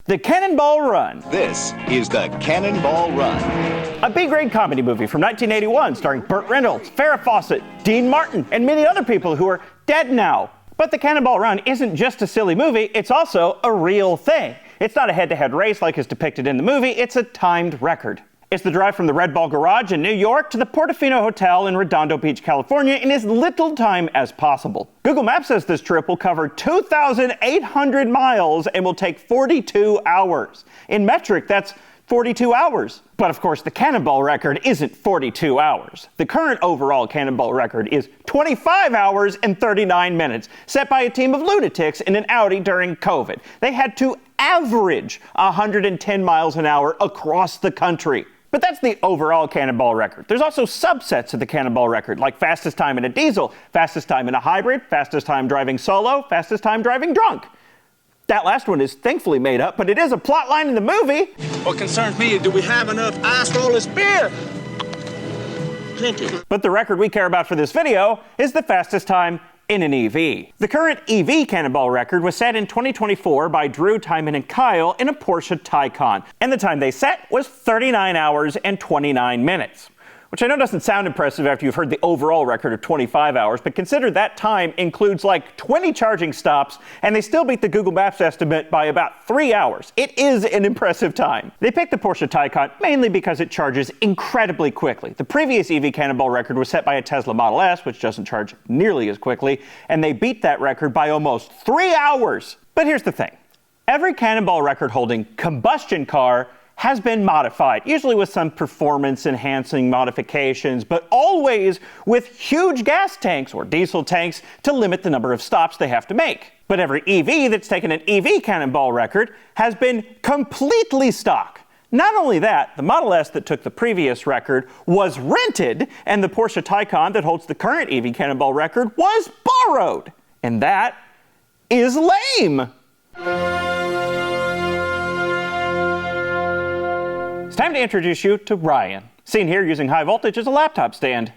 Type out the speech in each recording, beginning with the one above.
The Cannonball Run. This is the Cannonball Run. A B-grade comedy movie from 1981 starring Burt Reynolds, Farrah Fawcett, Dean Martin, and many other people who are dead now. But the Cannonball Run isn't just a silly movie, it's also a real thing. It's not a head-to-head race like is depicted in the movie, it's a timed record. It's the drive from the Red Ball Garage in New York to the Portofino Hotel in Redondo Beach, California in as little time as possible. Google Maps says this trip will cover 2,800 miles and will take 42 hours. In metric, that's 42 hours. But of course, the Cannonball record isn't 42 hours. The current overall Cannonball record is 25 hours and 39 minutes, set by a team of lunatics in an Audi during COVID. They had to average 110 miles an hour across the country. But that's the overall Cannonball record. There's also subsets of the Cannonball record, like fastest time in a diesel, fastest time in a hybrid, fastest time driving solo, fastest time driving drunk. That last one is thankfully made up, but it is a plot line in the movie. What concerns me is, do we have enough ice for all this beer? Plenty. But the record we care about for this video is the fastest time in an EV. The current EV Cannonball record was set in 2024 by Drew, Timon, and Kyle in a Porsche Taycan. And the time they set was 39 hours and 29 minutes. Which I know doesn't sound impressive after you've heard the overall record of 25 hours, but consider that time includes like 20 charging stops, and they still beat the Google Maps estimate by about 3 hours. It is an impressive time. They picked the Porsche Taycan mainly because it charges incredibly quickly. The previous EV Cannonball record was set by a Tesla Model S, which doesn't charge nearly as quickly, and they beat that record by almost 3 hours. But here's the thing. Every Cannonball record-holding combustion car has been modified, usually with some performance-enhancing modifications, but always with huge gas tanks or diesel tanks to limit the number of stops they have to make. But every EV that's taken an EV Cannonball record has been completely stock. Not only that, the Model S that took the previous record was rented, and the Porsche Taycan that holds the current EV Cannonball record was borrowed. And that is lame. It's time to introduce you to Ryan, seen here using high voltage as a laptop stand.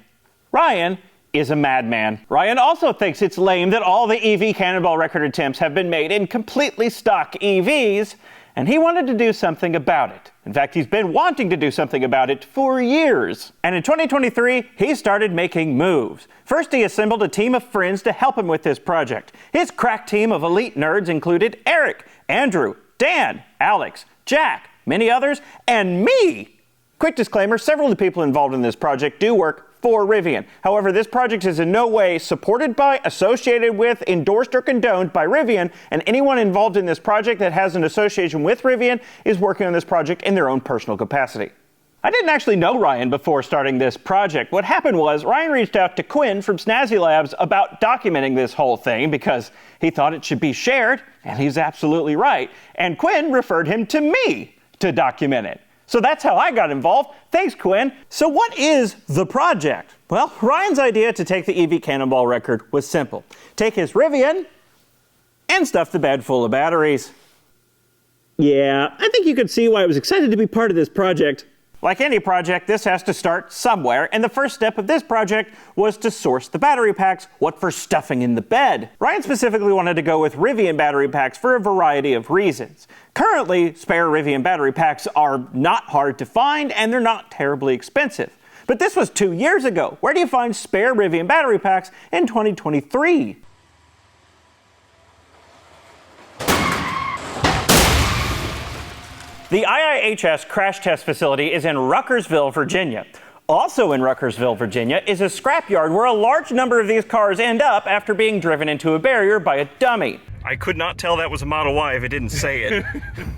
Ryan is a madman. Ryan also thinks it's lame that all the EV Cannonball record attempts have been made in completely stock EVs, and he wanted to do something about it. In fact, he's been wanting to do something about it for years. And in 2023, he started making moves. First, he assembled a team of friends to help him with this project. His crack team of elite nerds included Eric, Andrew, Dan, Alex, Jack, many others, and me. Quick disclaimer, several of the people involved in this project do work for Rivian. However, this project is in no way supported by, associated with, endorsed, or condoned by Rivian, and anyone involved in this project that has an association with Rivian is working on this project in their own personal capacity. I didn't actually know Ryan before starting this project. What happened was Ryan reached out to Quinn from Snazzy Labs about documenting this whole thing because he thought it should be shared, and he's absolutely right. And Quinn referred him to me to document it. So that's how I got involved. Thanks, Quinn. So what is the project? Well, Ryan's idea to take the EV Cannonball record was simple. Take his Rivian and stuff the bed full of batteries. Yeah, I think you could see why I was excited to be part of this project. Like any project, this has to start somewhere, and the first step of this project was to source the battery packs, what for stuffing in the bed. Ryan specifically wanted to go with Rivian battery packs for a variety of reasons. Currently, spare Rivian battery packs are not hard to find, and they're not terribly expensive. But this was 2 years ago. Where do you find spare Rivian battery packs in 2023? The IIHS crash test facility is in Ruckersville, Virginia. Also in Ruckersville, Virginia, is a scrapyard where a large number of these cars end up after being driven into a barrier by a dummy. I could not tell that was a Model Y if it didn't say it.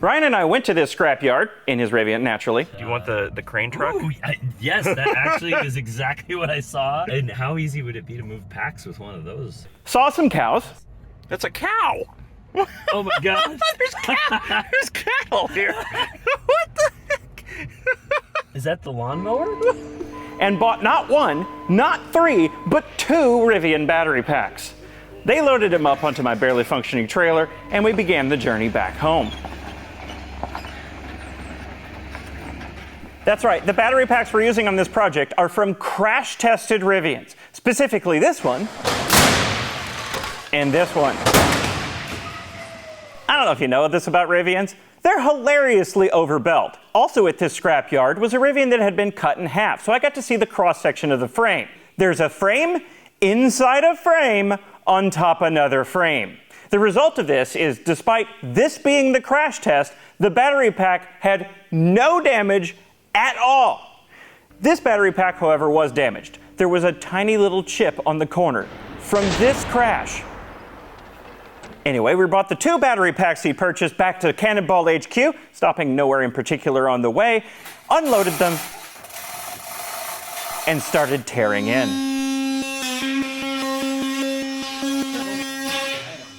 Ryan and I went to this scrapyard, in his Rivian, naturally. Do you want the crane truck? Ooh, yes, that actually is exactly what I saw. And how easy would it be to move packs with one of those? Saw some cows. That's a cow! Oh my god. There's cattle here. What the heck? Is that the lawnmower? And bought not one, not three, but 2 Rivian battery packs. They loaded him up onto my barely functioning trailer, and we began the journey back home. That's right, the battery packs we're using on this project are from crash-tested Rivians. Specifically this one, and this one. I don't know if you know this about Rivians. They're hilariously overbuilt. Also at this scrapyard was a Rivian that had been cut in half, so I got to see the cross-section of the frame. There's a frame inside a frame on top another frame. The result of this is, despite this being the crash test, the battery pack had no damage at all. This battery pack, however, was damaged. There was a tiny little chip on the corner from this crash. Anyway, we brought the 2 battery packs he purchased back to Cannonball HQ, stopping nowhere in particular on the way, unloaded them, and started tearing in.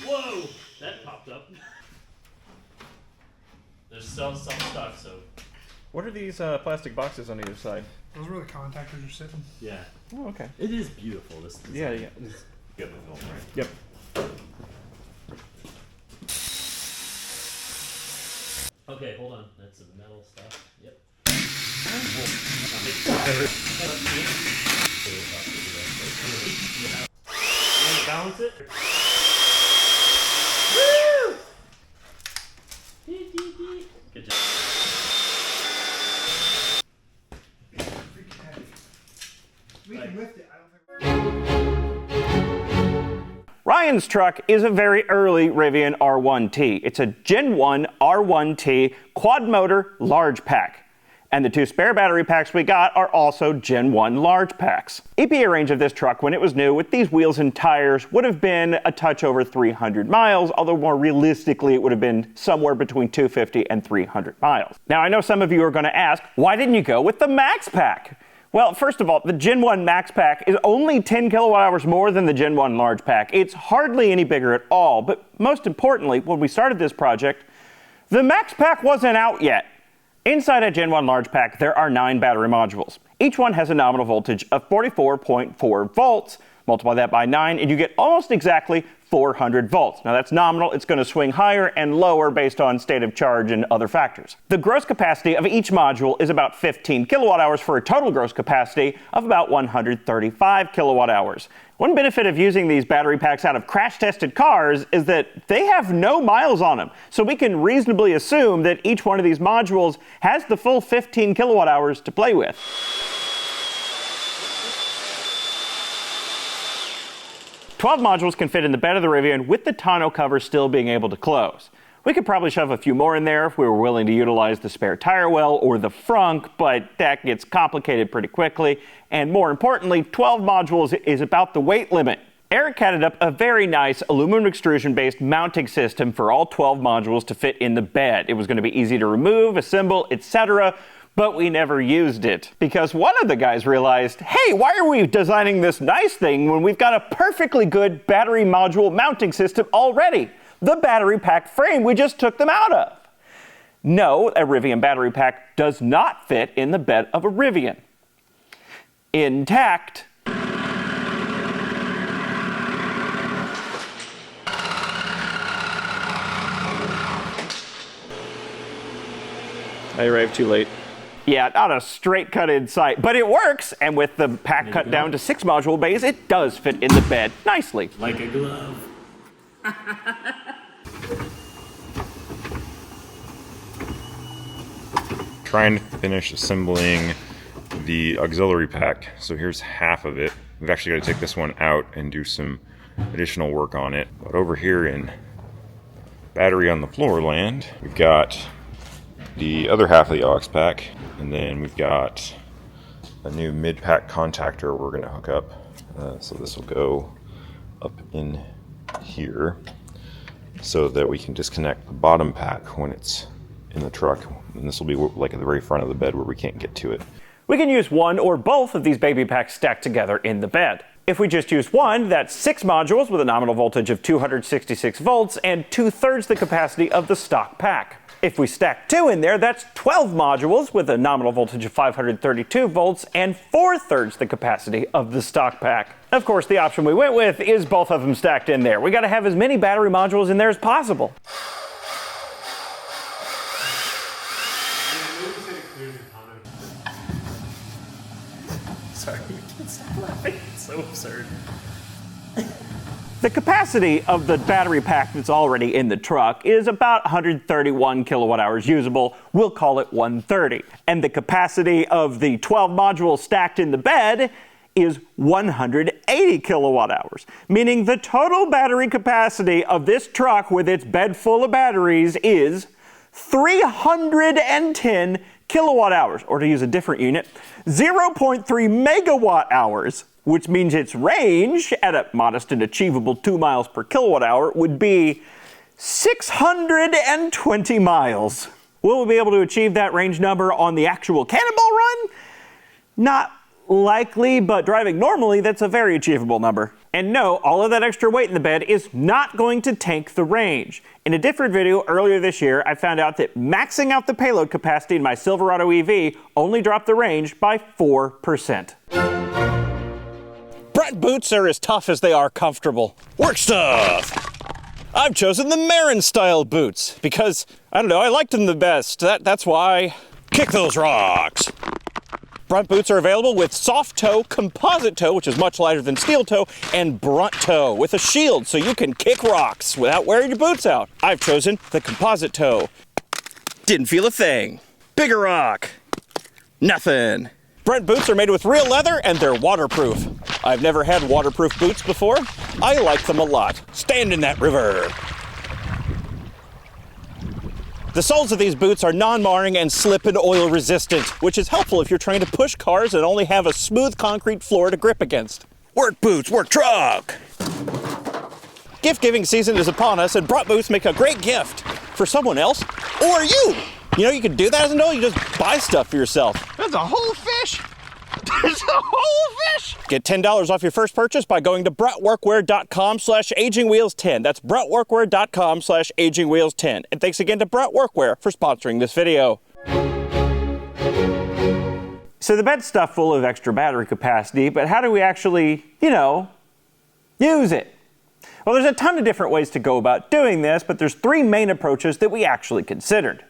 Whoa! That popped up. There's some stuff, so. What are these plastic boxes on either side? Those are where the contactors are sitting. Yeah. Oh, okay. It is beautiful. This design. Yeah. It's good with film, right? Yep. Okay, hold on. That's some metal stuff. Yep. Balance it. Woo! Good job. We can lift it. Ryan's truck is a very early Rivian R1T. It's a Gen 1 R1T quad motor large pack. And the 2 spare battery packs we got are also Gen 1 large packs. EPA range of this truck when it was new with these wheels and tires would have been a touch over 300 miles, although more realistically it would have been somewhere between 250 and 300 miles. Now I know some of you are going to ask, why didn't you go with the Max Pack? Well, first of all, the Gen 1 Max Pack is only 10 kilowatt hours more than the Gen 1 Large Pack. It's hardly any bigger at all, but most importantly, when we started this project, the Max Pack wasn't out yet. Inside a Gen 1 Large Pack, there are 9 battery modules. Each one has a nominal voltage of 44.4 volts. Multiply that by 9, and you get almost exactly 400 volts. Now that's nominal. It's going to swing higher and lower based on state of charge and other factors. The gross capacity of each module is about 15 kilowatt hours for a total gross capacity of about 135 kilowatt hours. One benefit of using these battery packs out of crash-tested cars is that they have no miles on them. So we can reasonably assume that each one of these modules has the full 15 kilowatt hours to play with. 12 modules can fit in the bed of the Rivian with the tonneau cover still being able to close. We could probably shove a few more in there if we were willing to utilize the spare tire well or the frunk, but that gets complicated pretty quickly. And more importantly, 12 modules is about the weight limit. Eric added up a very nice aluminum extrusion-based mounting system for all 12 modules to fit in the bed. It was going to be easy to remove, assemble, etc., but we never used it because one of the guys realized, hey, why are we designing this nice thing when we've got a perfectly good battery module mounting system already? The battery pack frame we just took them out of. No, a Rivian battery pack does not fit in the bed of a Rivian. Intact. I arrived too late. Yeah, not a straight cut in sight, but it works. And with the pack cut down to 6 module bays, it does fit in the bed nicely. Like a glove. Trying to finish assembling the auxiliary pack. So here's half of it. We've actually got to take this one out and do some additional work on it. But over here in battery on the floor land, we've got the other half of the aux pack, and then we've got a new mid-pack contactor we're going to hook up. So this will go up in here so that we can disconnect the bottom pack when it's in the truck. And this will be like at the very front of the bed where we can't get to it. We can use one or both of these baby packs stacked together in the bed. If we just use one, that's 6 modules with a nominal voltage of 266 volts and 2/3 the capacity of the stock pack. If we stack 2 in there, that's 12 modules with a nominal voltage of 532 volts and 4/3 the capacity of the stock pack. Of course, the option we went with is both of them stacked in there. We got to have as many battery modules in there as possible. Sorry, I can't stop laughing. It's so absurd. The capacity of the battery pack that's already in the truck is about 131 kilowatt hours usable. We'll call it 130. And the capacity of the 12 modules stacked in the bed is 180 kilowatt hours, meaning the total battery capacity of this truck with its bed full of batteries is 310 kilowatt hours, or to use a different unit, 0.3 megawatt hours, which means its range at a modest and achievable 2 miles per kilowatt hour would be 620 miles. Will we be able to achieve that range number on the actual Cannonball run? Not likely, but driving normally, that's a very achievable number. And no, all of that extra weight in the bed is not going to tank the range. In a different video earlier this year, I found out that maxing out the payload capacity in my Silverado EV only dropped the range by 4%. Brett boots are as tough as they are comfortable. Work stuff! I've chosen the Marin style boots because, I don't know, I liked them the best. That's why. Kick those rocks! Brunt boots are available with soft toe, composite toe, which is much lighter than steel toe, and brunt toe with a shield so you can kick rocks without wearing your boots out. I've chosen the composite toe. Didn't feel a thing. Bigger rock. Nothing. Brunt boots are made with real leather and they're waterproof. I've never had waterproof boots before. I like them a lot. Stand in that river. The soles of these boots are non-marring and slip and oil resistant, which is helpful if you're trying to push cars and only have a smooth concrete floor to grip against. Work boots, work truck! Gift-giving season is upon us, and Brunt boots make a great gift for someone else or you. You know, you can do that as an adult. You just buy stuff for yourself. There's a whole fish. There's a whole fish. Get $10 off your first purchase by going to BruntWorkwear.com/agingwheels10. That's BruntWorkwear.com/agingwheels10. And thanks again to Brunt Workwear for sponsoring this video. So the bed's stuffed full of extra battery capacity, but how do we actually, use it? Well, there's a ton of different ways to go about doing this, but there's 3 main approaches that we actually considered.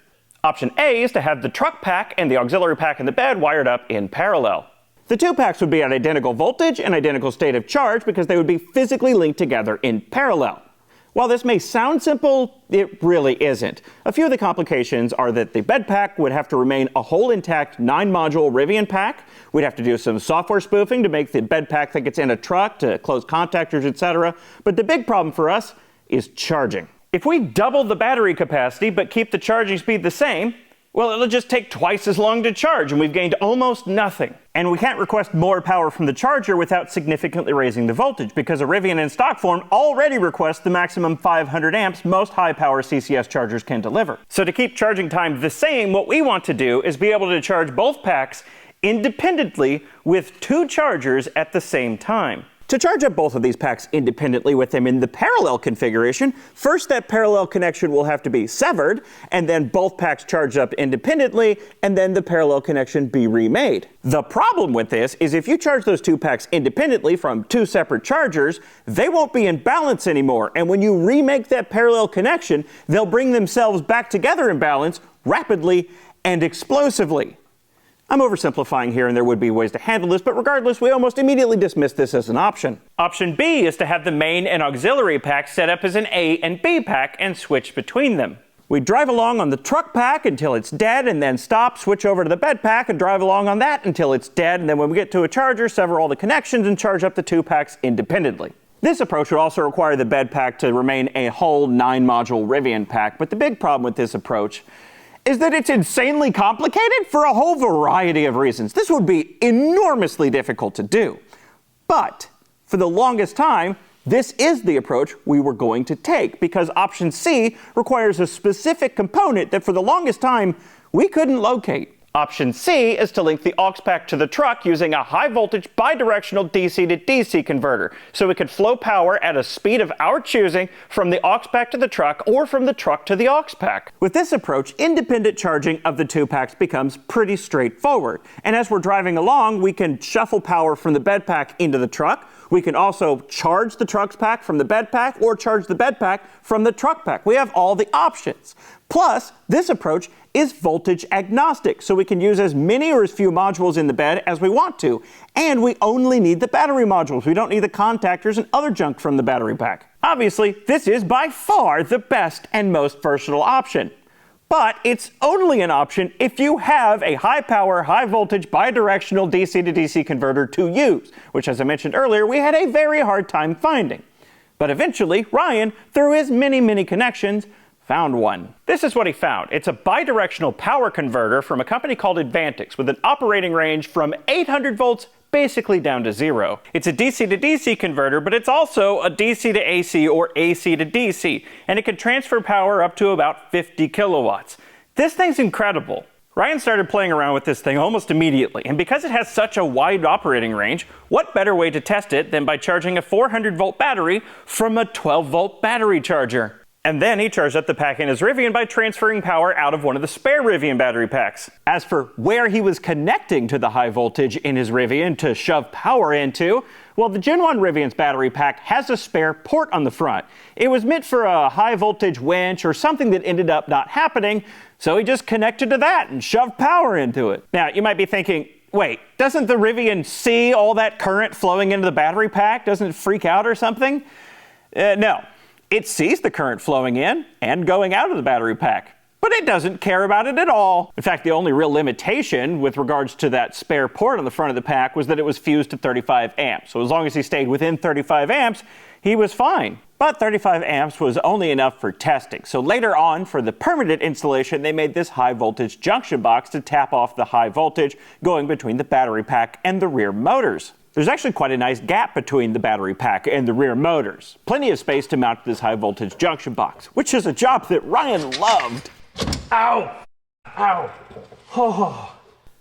Option A is to have the truck pack and the auxiliary pack in the bed wired up in parallel. The 2 packs would be at identical voltage and identical state of charge because they would be physically linked together in parallel. While this may sound simple, it really isn't. A few of the complications are that the bed pack would have to remain a whole intact 9-module Rivian pack. We'd have to do some software spoofing to make the bed pack think it's in a truck, to close contactors, etc. But the big problem for us is charging. If we double the battery capacity but keep the charging speed the same, well, it'll just take twice as long to charge, and we've gained almost nothing. And we can't request more power from the charger without significantly raising the voltage, because a Rivian in stock form already requests the maximum 500 amps most high-power CCS chargers can deliver. So to keep charging time the same, what we want to do is be able to charge both packs independently with 2 chargers at the same time. To charge up both of these packs independently with them in the parallel configuration, first that parallel connection will have to be severed, and then both packs charge up independently, and then the parallel connection be remade. The problem with this is if you charge those 2 packs independently from 2 separate chargers, they won't be in balance anymore, and when you remake that parallel connection, they'll bring themselves back together in balance rapidly and explosively. I'm oversimplifying here, and there would be ways to handle this, but regardless, we almost immediately dismiss this as an option. Option B is to have the main and auxiliary pack set up as an A and B pack and switch between them. We drive along on the truck pack until it's dead, and then stop, switch over to the bed pack, and drive along on that until it's dead, and then when we get to a charger, sever all the connections and charge up the 2 packs independently. This approach would also require the bed pack to remain a whole 9-module Rivian pack, but the big problem with this approach is that it's insanely complicated for a whole variety of reasons. This would be enormously difficult to do. But for the longest time, this is the approach we were going to take because option C requires a specific component that for the longest time we couldn't locate. Option C is to link the aux pack to the truck using a high voltage bidirectional DC to DC converter, so we could flow power at a speed of our choosing from the aux pack to the truck or from the truck to the aux pack. With this approach, independent charging of the 2 packs becomes pretty straightforward. And as we're driving along, we can shuffle power from the bed pack into the truck. We can also charge the truck's pack from the bed pack or charge the bed pack from the truck pack. We have all the options. Plus, this approach is voltage agnostic, so we can use as many or as few modules in the bed as we want to, and we only need the battery modules. We don't need the contactors and other junk from the battery pack. Obviously, this is by far the best and most versatile option. But it's only an option if you have a high-power, high-voltage, bidirectional DC-to-DC converter to use, which, as I mentioned earlier, we had a very hard time finding. But eventually, Ryan, through his many connections, found one. This is what he found. It's a bidirectional power converter from a company called Advantix with an operating range from 800 volts basically down to 0. It's a DC to DC converter, but it's also a DC to AC or AC to DC, and it can transfer power up to about 50 kilowatts. This thing's incredible. Ryan started playing around with this thing almost immediately, and because it has such a wide operating range, what better way to test it than by charging a 400 volt battery from a 12 volt battery charger? And then he charged up the pack in his Rivian by transferring power out of one of the spare Rivian battery packs. As for where he was connecting to the high voltage in his Rivian to shove power into, well, the Gen 1 Rivian's battery pack has a spare port on the front. It was meant for a high voltage winch or something that ended up not happening, so he just connected to that and shoved power into it. Now, you might be thinking, wait, doesn't the Rivian see all that current flowing into the battery pack? Doesn't it freak out or something? No. It sees the current flowing in and going out of the battery pack, but it doesn't care about it at all. In fact, the only real limitation with regards to that spare port on the front of the pack was that it was fused to 35 amps. So as long as he stayed within 35 amps, he was fine. But 35 amps was only enough for testing. So later on, for the permanent installation, they made this high voltage junction box to tap off the high voltage going between the battery pack and the rear motors. There's actually quite a nice gap between the battery pack and the rear motors. Plenty of space to mount this high voltage junction box, which is a job that Ryan loved. Ow! Ow! Oh.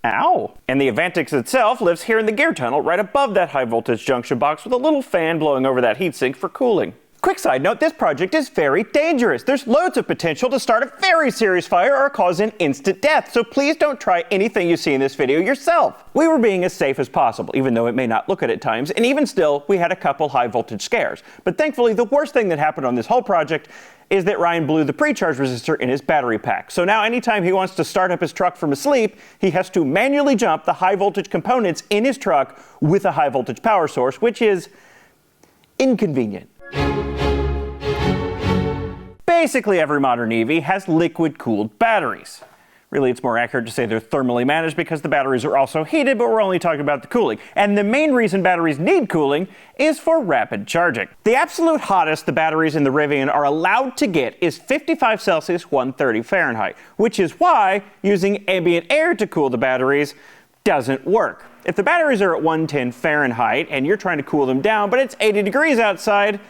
Ow! And the Advantix itself lives here in the gear tunnel right above that high voltage junction box with a little fan blowing over that heatsink for cooling. Quick side note, this project is very dangerous. There's loads of potential to start a very serious fire or cause an instant death, so please don't try anything you see in this video yourself. We were being as safe as possible, even though it may not look it at times, and even still, we had a couple high voltage scares. But thankfully, the worst thing that happened on this whole project is that Ryan blew the pre-charge resistor in his battery pack. So now anytime he wants to start up his truck from asleep, he has to manually jump the high voltage components in his truck with a high voltage power source, which is inconvenient. Basically, every modern EV has liquid-cooled batteries. Really, it's more accurate to say they're thermally managed because the batteries are also heated, but we're only talking about the cooling. And the main reason batteries need cooling is for rapid charging. The absolute hottest the batteries in the Rivian are allowed to get is 55 Celsius, 130 Fahrenheit, which is why using ambient air to cool the batteries doesn't work. If the batteries are at 110 Fahrenheit and you're trying to cool them down, but it's 80 degrees outside,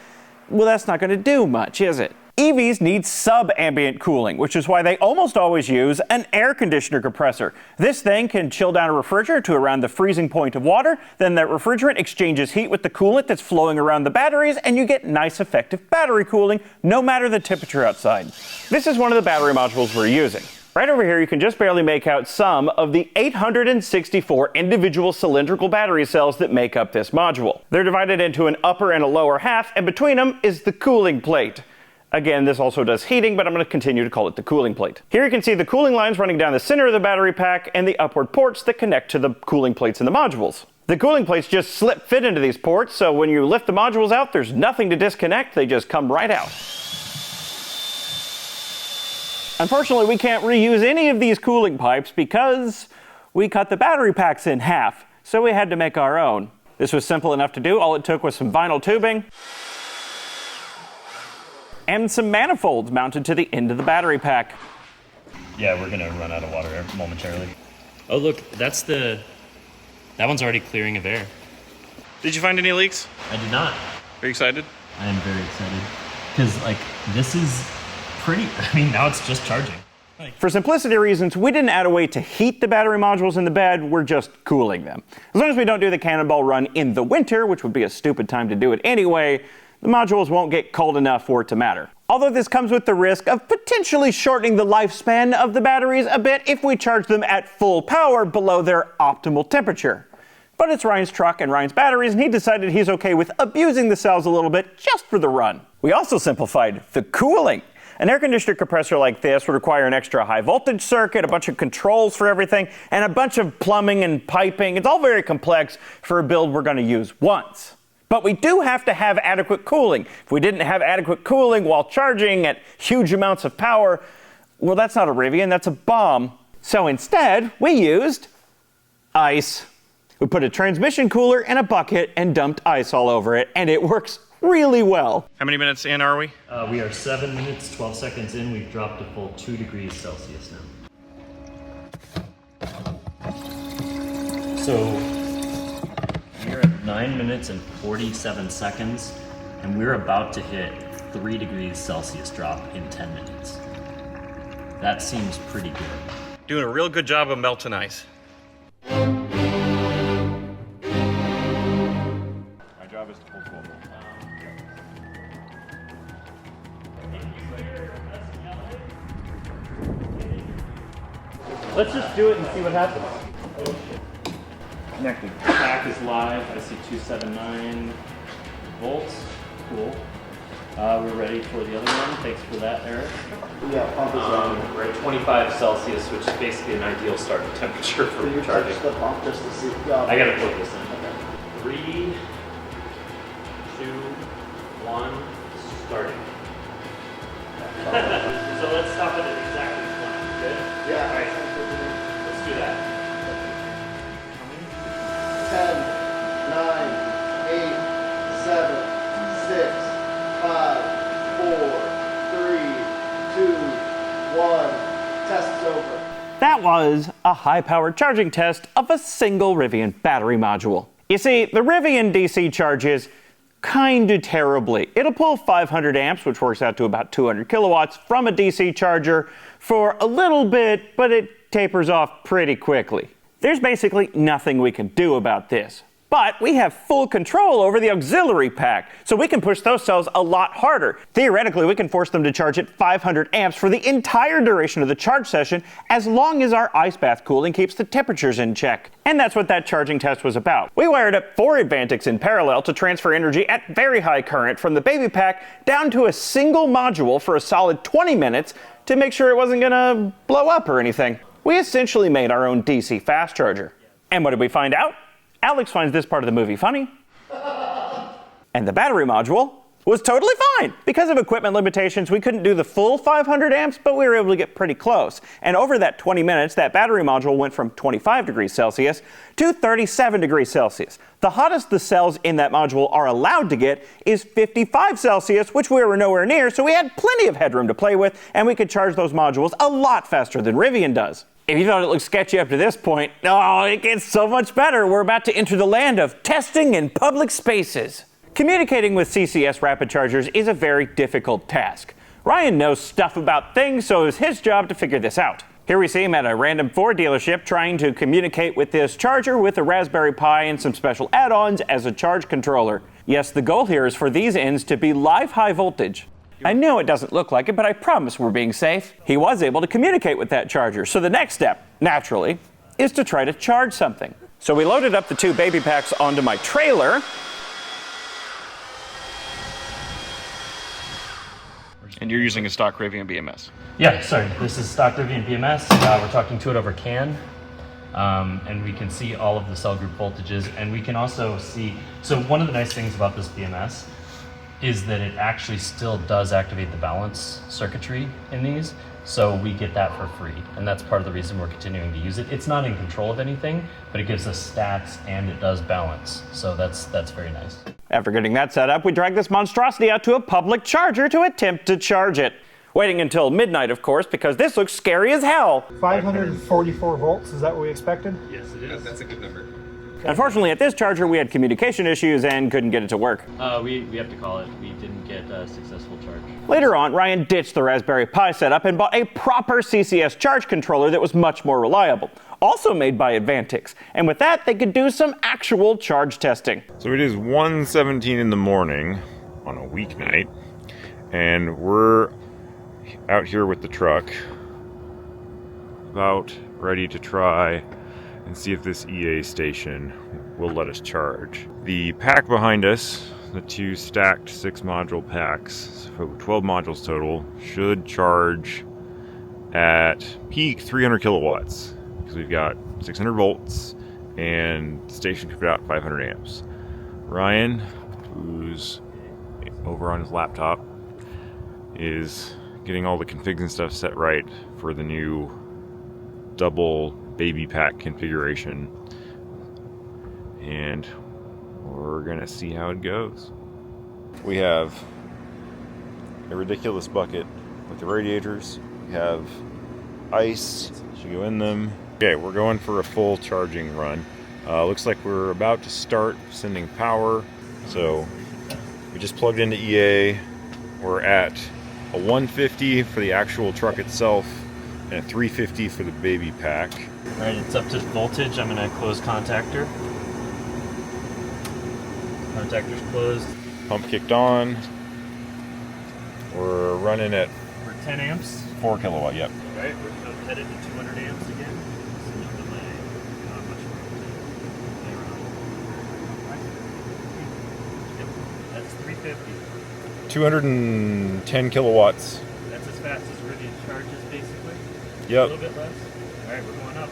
well, that's not going to do much, is it? EVs need sub-ambient cooling, which is why they almost always use an air conditioner compressor. This thing can chill down a refrigerant to around the freezing point of water, then that refrigerant exchanges heat with the coolant that's flowing around the batteries, and you get nice effective battery cooling no matter the temperature outside. This is one of the battery modules we're using. Right over here, you can just barely make out some of the 864 individual cylindrical battery cells that make up this module. They're divided into an upper and a lower half, and between them is the cooling plate. Again, this also does heating, but I'm going to continue to call it the cooling plate. Here you can see the cooling lines running down the center of the battery pack and the upward ports that connect to the cooling plates in the modules. The cooling plates just slip fit into these ports, so when you lift the modules out, there's nothing to disconnect, they just come right out. Unfortunately, we can't reuse any of these cooling pipes because we cut the battery packs in half, so we had to make our own. This was simple enough to do. All it took was some vinyl tubing and some manifolds mounted to the end of the battery pack. Yeah, we're gonna run out of water momentarily. Oh look, that one's already clearing of air. Did you find any leaks? I did not. Are you excited? I am very excited. Because this is pretty, now it's just charging. For simplicity reasons, we didn't add a way to heat the battery modules in the bed, we're just cooling them. As long as we don't do the Cannonball run in the winter, which would be a stupid time to do it anyway, the modules won't get cold enough for it to matter. Although this comes with the risk of potentially shortening the lifespan of the batteries a bit if we charge them at full power below their optimal temperature. But it's Ryan's truck and Ryan's batteries, and he decided he's okay with abusing the cells a little bit just for the run. We also simplified the cooling. An air conditioner compressor like this would require an extra high voltage circuit, a bunch of controls for everything, and a bunch of plumbing and piping. It's all very complex for a build we're going to use once. But we do have to have adequate cooling. If we didn't have adequate cooling while charging at huge amounts of power, well, that's not a Rivian, that's a bomb. So instead, we used ice. We put a transmission cooler in a bucket and dumped ice all over it, and it works really well. How many minutes in are we? We are 7 minutes, 12 seconds in. We've dropped a full 2 degrees Celsius now. So we're at 9 minutes and 47 seconds, and we're about to hit 3 degrees Celsius drop in 10 minutes. That seems pretty good. Doing a real good job of melting ice. My job is to pull 12 volts. Let's just do it and see what happens. Connecting. Pack is live. I see 279 volts. Cool. We're ready for the other one. Thanks for that, Eric. Yeah, pump is on. We're at 25 Celsius, which is basically an ideal starting temperature for You charging. touch the pump just to see. Yeah. I gotta plug this in. 3, 2, 1, starting. So let's stop it at exactly 20. Good? Yeah. All right. Let's do that. 10, 9, 8, 7, 6, 5, 4, 3, 2, 1. Test is over. That was a high-powered charging test of a single Rivian battery module. You see, the Rivian DC charges kinda terribly. It'll pull 500 amps, which works out to about 200 kilowatts, from a DC charger for a little bit, but it tapers off pretty quickly. There's basically nothing we can do about this. But we have full control over the auxiliary pack, so we can push those cells a lot harder. Theoretically, we can force them to charge at 500 amps for the entire duration of the charge session, as long as our ice bath cooling keeps the temperatures in check. And that's what that charging test was about. We wired up 4 Advantics in parallel to transfer energy at very high current from the baby pack down to a single module for a solid 20 minutes to make sure it wasn't gonna blow up or anything. We essentially made our own DC fast charger. And what did we find out? Alex finds this part of the movie funny. And the battery module was totally fine. Because of equipment limitations, we couldn't do the full 500 amps, but we were able to get pretty close. And over that 20 minutes, that battery module went from 25 degrees Celsius to 37 degrees Celsius. The hottest the cells in that module are allowed to get is 55 Celsius, which we were nowhere near, so we had plenty of headroom to play with, and we could charge those modules a lot faster than Rivian does. If you thought it looked sketchy up to this point, oh, it gets so much better. We're about to enter the land of testing in public spaces. Communicating with CCS rapid chargers is a very difficult task. Ryan knows stuff about things, so it's his job to figure this out. Here we see him at a random Ford dealership trying to communicate with this charger with a Raspberry Pi and some special add-ons as a charge controller. Yes, the goal here is for these ends to be live high voltage. I know it doesn't look like it, but I promise we're being safe. He was able to communicate with that charger, so the next step, naturally, is to try to charge something. So we loaded up the 2 baby packs onto my trailer. And you're using a stock Rivian BMS. Yeah, sorry. This is stock Rivian BMS. We're talking to it over CAN. And we can see all of the cell group voltages. And we can also see, so one of the nice things about this BMS is that it actually still does activate the balance circuitry in these. So we get that for free. And that's part of the reason we're continuing to use it. It's not in control of anything, but it gives us stats and it does balance. So that's very nice. After getting that set up, we dragged this monstrosity out to a public charger to attempt to charge it. Waiting until midnight, of course, because this looks scary as hell. 544 volts, is that what we expected? Yes, it is. That's a good number. Unfortunately, at this charger, we had communication issues and couldn't get it to work. We have to call it. We didn't get a successful charge. Later on, Ryan ditched the Raspberry Pi setup and bought a proper CCS charge controller that was much more reliable, also made by Advantics. And with that, they could do some actual charge testing. So it is 1:17 in the morning on a weeknight, and we're out here with the truck, about ready to try and see if this EA station will let us charge. The pack behind us, the two stacked 6-module packs, so 12 modules total, should charge at peak 300 kilowatts because we've got 600 volts and the station can put out 500 amps. Ryan, who's over on his laptop, is getting all the configs and stuff set right for the new double baby pack configuration, and we're gonna see how it goes. We have a ridiculous bucket with the radiators. We have ice to go in them. Okay, we're going for a full charging run. Looks like we're about to start sending power. So we just plugged into EA. We're at a 150 for the actual truck itself and a 350 for the baby pack. All right, it's up to voltage. I'm gonna close contactor. Contactor's closed. Pump kicked on. We're running at We're 10 amps. 4 kilowatt, yep. All right, we're headed to 200 amps again. So delay. Not much more. Yep, that's 350. 210 kilowatts. That's as fast as Rivian charges, basically. A Yep. little bit less. All right, we're going up.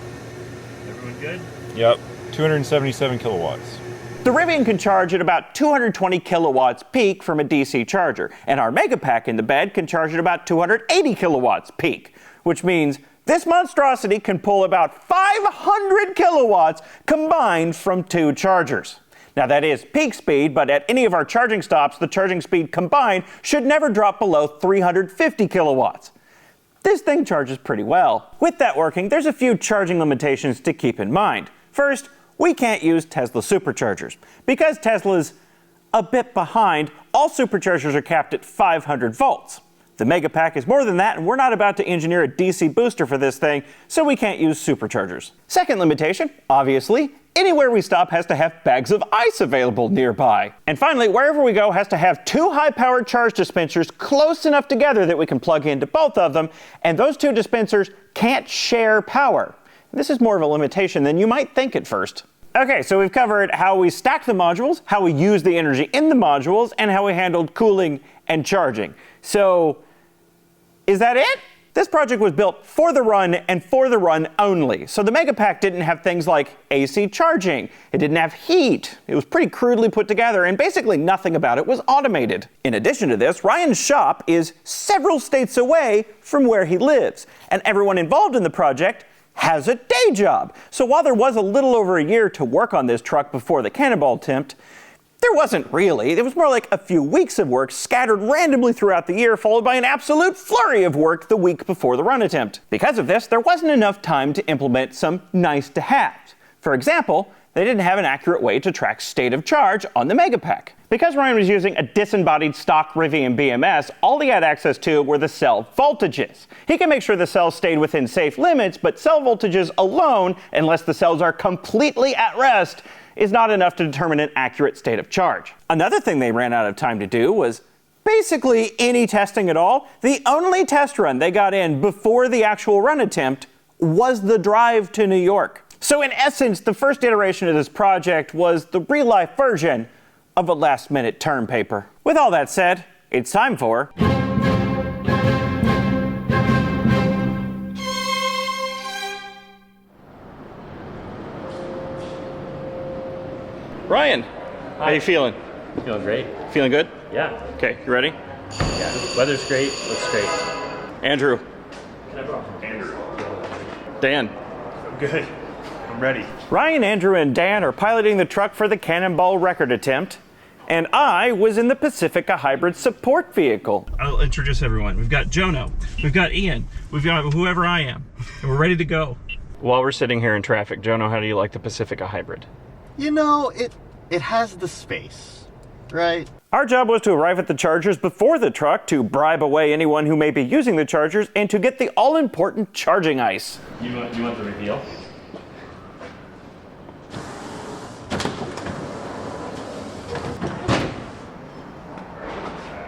Everyone good? Yep. 277 kilowatts. The Rivian can charge at about 220 kilowatts peak from a DC charger, and our Mega Pack in the bed can charge at about 280 kilowatts peak, which means this monstrosity can pull about 500 kilowatts combined from 2 chargers. Now that is peak speed, but at any of our charging stops, the charging speed combined should never drop below 350 kilowatts. This thing charges pretty well. With that working, there's a few charging limitations to keep in mind. First, we can't use Tesla superchargers. Because Tesla's a bit behind, all superchargers are capped at 500 volts. The Mega Pack is more than that, and we're not about to engineer a DC booster for this thing, so we can't use superchargers. Second limitation, obviously, anywhere we stop has to have bags of ice available nearby. And finally, wherever we go has to have 2 high-powered charge dispensers close enough together that we can plug into both of them, and those 2 dispensers can't share power. This is more of a limitation than you might think at first. Okay, so we've covered how we stack the modules, how we use the energy in the modules, and how we handled cooling and charging. So, is that it? This project was built for the run and for the run only. So the Mega Pack didn't have things like AC charging. It didn't have heat. It was pretty crudely put together, and basically nothing about it was automated. In addition to this, Ryan's shop is several states away from where he lives, and everyone involved in the project has a day job. So while there was a little over a year to work on this truck before the Cannonball attempt, there wasn't really. It was more like a few weeks of work scattered randomly throughout the year, followed by an absolute flurry of work the week before the run attempt. Because of this, there wasn't enough time to implement some nice-to-haves. For example, they didn't have an accurate way to track state of charge on the Mega Pack. Because Ryan was using a disembodied stock Rivian BMS, all he had access to were the cell voltages. He can make sure the cells stayed within safe limits, but cell voltages alone, unless the cells are completely at rest, is not enough to determine an accurate state of charge. Another thing they ran out of time to do was basically any testing at all. The only test run they got in before the actual run attempt was the drive to New York. So in essence, the first iteration of this project was the real-life version of a last-minute term paper. With all that said, it's time for... Ryan, how you feeling? Feeling great. Feeling good? Yeah. Okay, you ready? Yeah. Weather's great. Looks great. Andrew. Can I borrow from Andrew? Dan. Good. I'm ready. Ryan, Andrew, and Dan are piloting the truck for the Cannonball record attempt, and I was in the Pacifica hybrid support vehicle. I'll introduce everyone. We've got Jono, we've got Ian, we've got whoever I am, and we're ready to go. While we're sitting here in traffic, Jono, how do you like the Pacifica hybrid? You know, it has the space, right? Our job was to arrive at the chargers before the truck to bribe away anyone who may be using the chargers and to get the all-important charging ice. You want the reveal?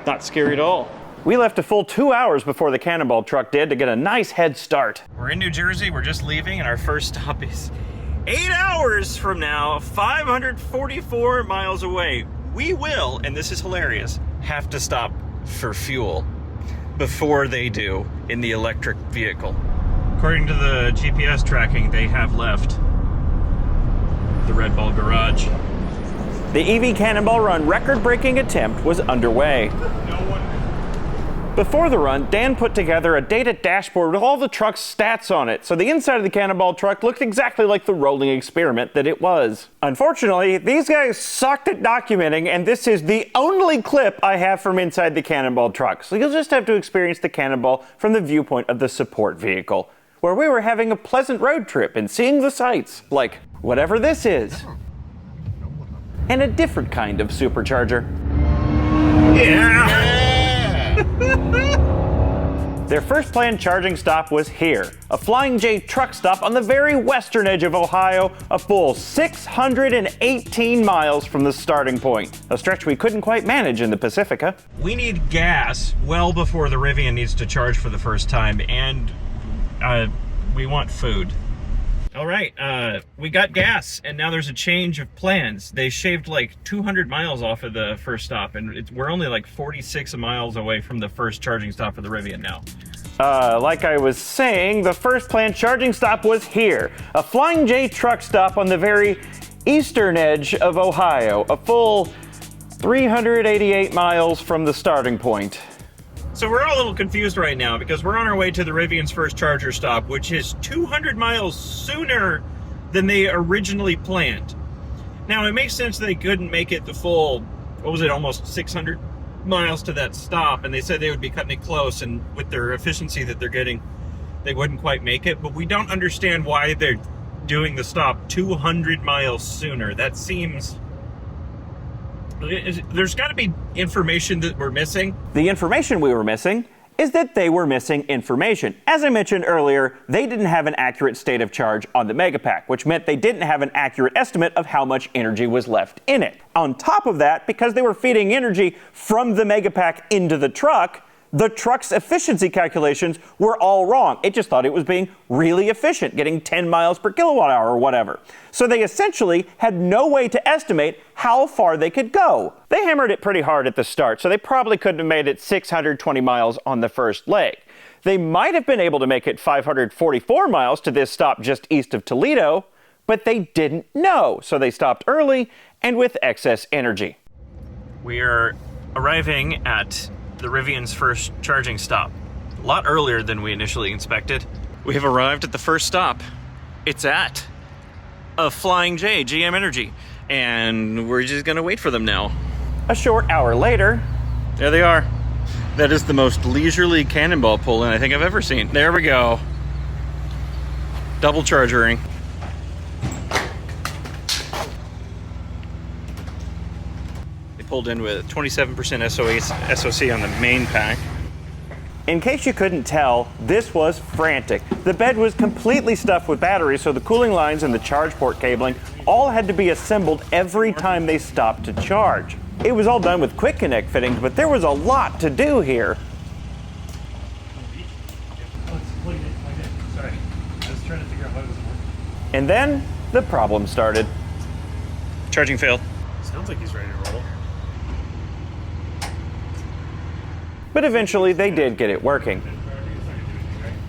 Not scary at all. We left a full 2 hours before the Cannonball truck did to get a nice head start. We're in New Jersey, we're just leaving, and our first stop is 8 hours from now, 544 miles away, we will, and this is hilarious, have to stop for fuel before they do in the electric vehicle. According to the GPS tracking, they have left the Red Bull garage. The EV Cannonball Run record-breaking attempt was underway. Before the run, Dan put together a data dashboard with all the truck's stats on it, so the inside of the Cannonball truck looked exactly like the rolling experiment that it was. Unfortunately, these guys sucked at documenting, and this is the only clip I have from inside the Cannonball truck, so you'll just have to experience the Cannonball from the viewpoint of the support vehicle, where we were having a pleasant road trip and seeing the sights, like whatever this is, and a different kind of supercharger. Their first planned charging stop was here, a Flying J truck stop on the very western edge of Ohio, a full 618 miles from the starting point, a stretch we couldn't quite manage in the Pacifica. We need gas well before the Rivian needs to charge for the first time, and we want food. All right, we got gas, and now there's a change of plans. They shaved like 200 miles off of the first stop, and we're only like 46 miles away from the first charging stop for the Rivian now. Like I was saying, the first planned charging stop was here, a Flying J truck stop on the very eastern edge of Ohio, a full 388 miles from the starting point. So we're all a little confused right now because we're on our way to the Rivian's first charger stop, which is 200 miles sooner than they originally planned. Now, it makes sense they couldn't make it the full, what was it, almost 600 miles to that stop, and they said they would be cutting it close, and with their efficiency that they're getting, they wouldn't quite make it, but we don't understand why they're doing the stop 200 miles sooner. That seems... There's got to be information that we're missing. The information we were missing is that they were missing information. As I mentioned earlier, they didn't have an accurate state of charge on the Megapack, which meant they didn't have an accurate estimate of how much energy was left in it. On top of that, because they were feeding energy from the Megapack into the truck's efficiency calculations were all wrong. It just thought it was being really efficient, getting 10 miles per kilowatt hour or whatever. So they essentially had no way to estimate how far they could go. They hammered it pretty hard at the start, so they probably couldn't have made it 620 miles on the first leg. They might have been able to make it 544 miles to this stop just east of Toledo, but they didn't know, so they stopped early and with excess energy. We are arriving at the Rivian's first charging stop, a lot earlier than we initially expected. We have arrived at the first stop. It's at a Flying J, GM Energy, and we're just gonna wait for them now. A short hour later, there they are. That is the most leisurely Cannonball pull-in I think I've ever seen. There we go. Double chargering. Pulled in with 27% SOC on the main pack. In case you couldn't tell, this was frantic. The bed was completely stuffed with batteries, so the cooling lines and the charge port cabling all had to be assembled every time they stopped to charge. It was all done with quick connect fittings, but there was a lot to do here. Sorry, I was trying to figure out why it wasn't working. And then the problem started. Charging failed. Sounds like he's ready to roll. But eventually they did get it working.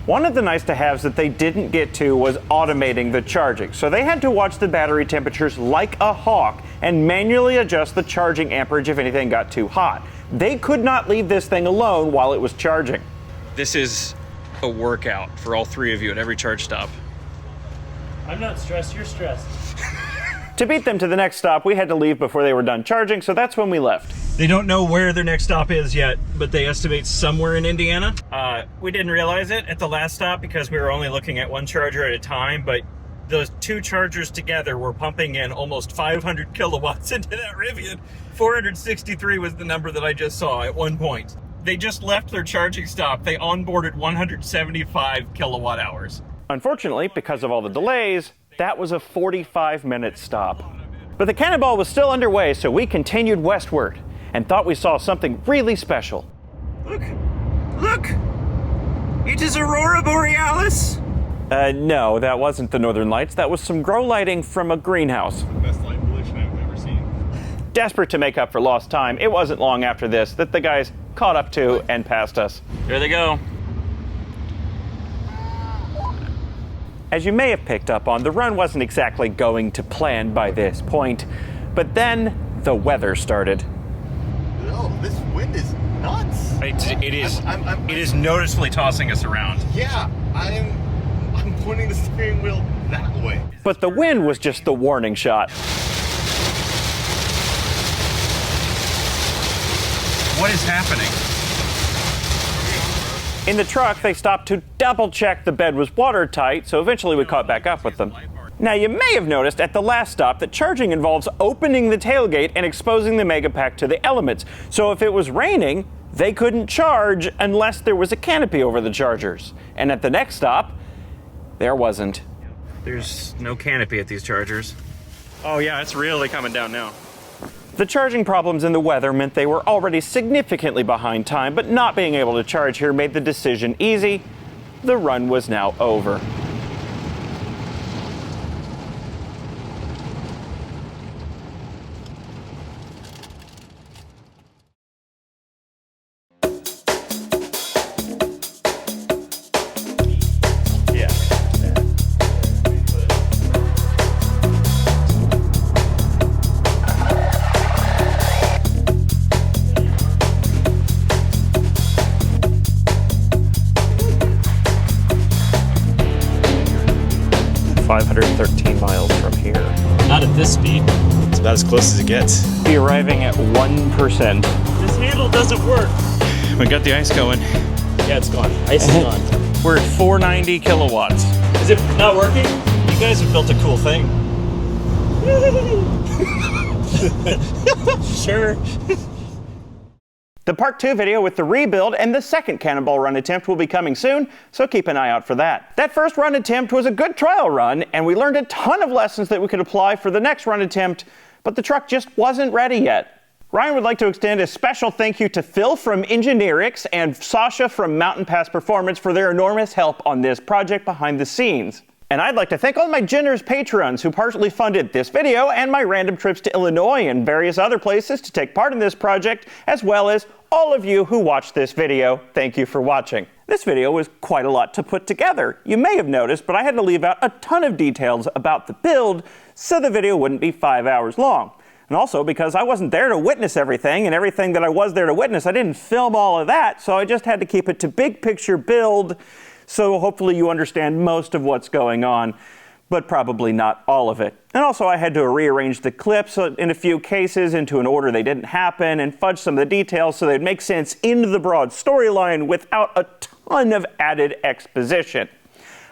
One of the nice to haves that they didn't get to was automating the charging. So they had to watch the battery temperatures like a hawk and manually adjust the charging amperage if anything got too hot. They could not leave this thing alone while it was charging. This is a workout for all three of you at every charge stop. I'm not stressed, you're stressed. To beat them to the next stop, we had to leave before they were done charging, so that's when we left. They don't know where their next stop is yet, but they estimate somewhere in Indiana. We didn't realize it at the last stop because we were only looking at one charger at a time, but those two chargers together were pumping in almost 500 kilowatts into that Rivian. 463 was the number that I just saw at one point. They just left their charging stop. They onboarded 175 kilowatt hours. Unfortunately, because of all the delays, that was a 45-minute stop. But the Cannonball was still underway, so we continued westward and thought we saw something really special. Look! Look! It is Aurora Borealis! No, that wasn't the Northern Lights. That was some grow lighting from a greenhouse. Best light pollution I've ever seen. Desperate to make up for lost time, it wasn't long after this that the guys caught up to and passed us. There they go. As you may have picked up on, the run wasn't exactly going to plan by this point, but then the weather started. Oh, this wind is nuts. It is noticeably tossing us around. Yeah, I'm pointing the steering wheel that way. But the wind was just the warning shot. What is happening? In the truck, they stopped to double check the bed was watertight, so eventually we caught back up with them. Now, you may have noticed at the last stop that charging involves opening the tailgate and exposing the Megapack to the elements. So if it was raining, they couldn't charge unless there was a canopy over the chargers. And at the next stop, there wasn't. There's no canopy at these chargers. Oh yeah, it's really coming down now. The charging problems in the weather meant they were already significantly behind time, but not being able to charge here made the decision easy. The run was now over. Yeah. 513 miles from here. Not at this speed. It's about as close as it gets. Be arriving at 1%. This handle doesn't work. We got the ice going. Yeah, it's gone. Ice is gone. We're at 490 kilowatts. Is it not working? You guys have built a cool thing. Sure. The part 2 video with the rebuild and the second Cannonball run attempt will be coming soon, so keep an eye out for that. That first run attempt was a good trial run, and we learned a ton of lessons that we could apply for the next run attempt, but the truck just wasn't ready yet. Ryan would like to extend a special thank you to Phil from Engineerix and Sasha from Mountain Pass Performance for their enormous help on this project behind the scenes. And I'd like to thank all my generous patrons who partially funded this video and my random trips to Illinois and various other places to take part in this project, as well as all of you who watched this video. Thank you for watching. This video was quite a lot to put together. You may have noticed, but I had to leave out a ton of details about the build so the video wouldn't be 5 hours long. And also because I wasn't there to witness everything, and everything that I was there to witness, I didn't film all of that, so I just had to keep it to big picture build. So hopefully you understand most of what's going on, but probably not all of it. And also I had to rearrange the clips in a few cases into an order they didn't happen and fudge some of the details so they'd make sense into the broad storyline without a ton of added exposition.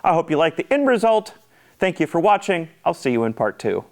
I hope you like the end result. Thank you for watching. I'll see you in part 2.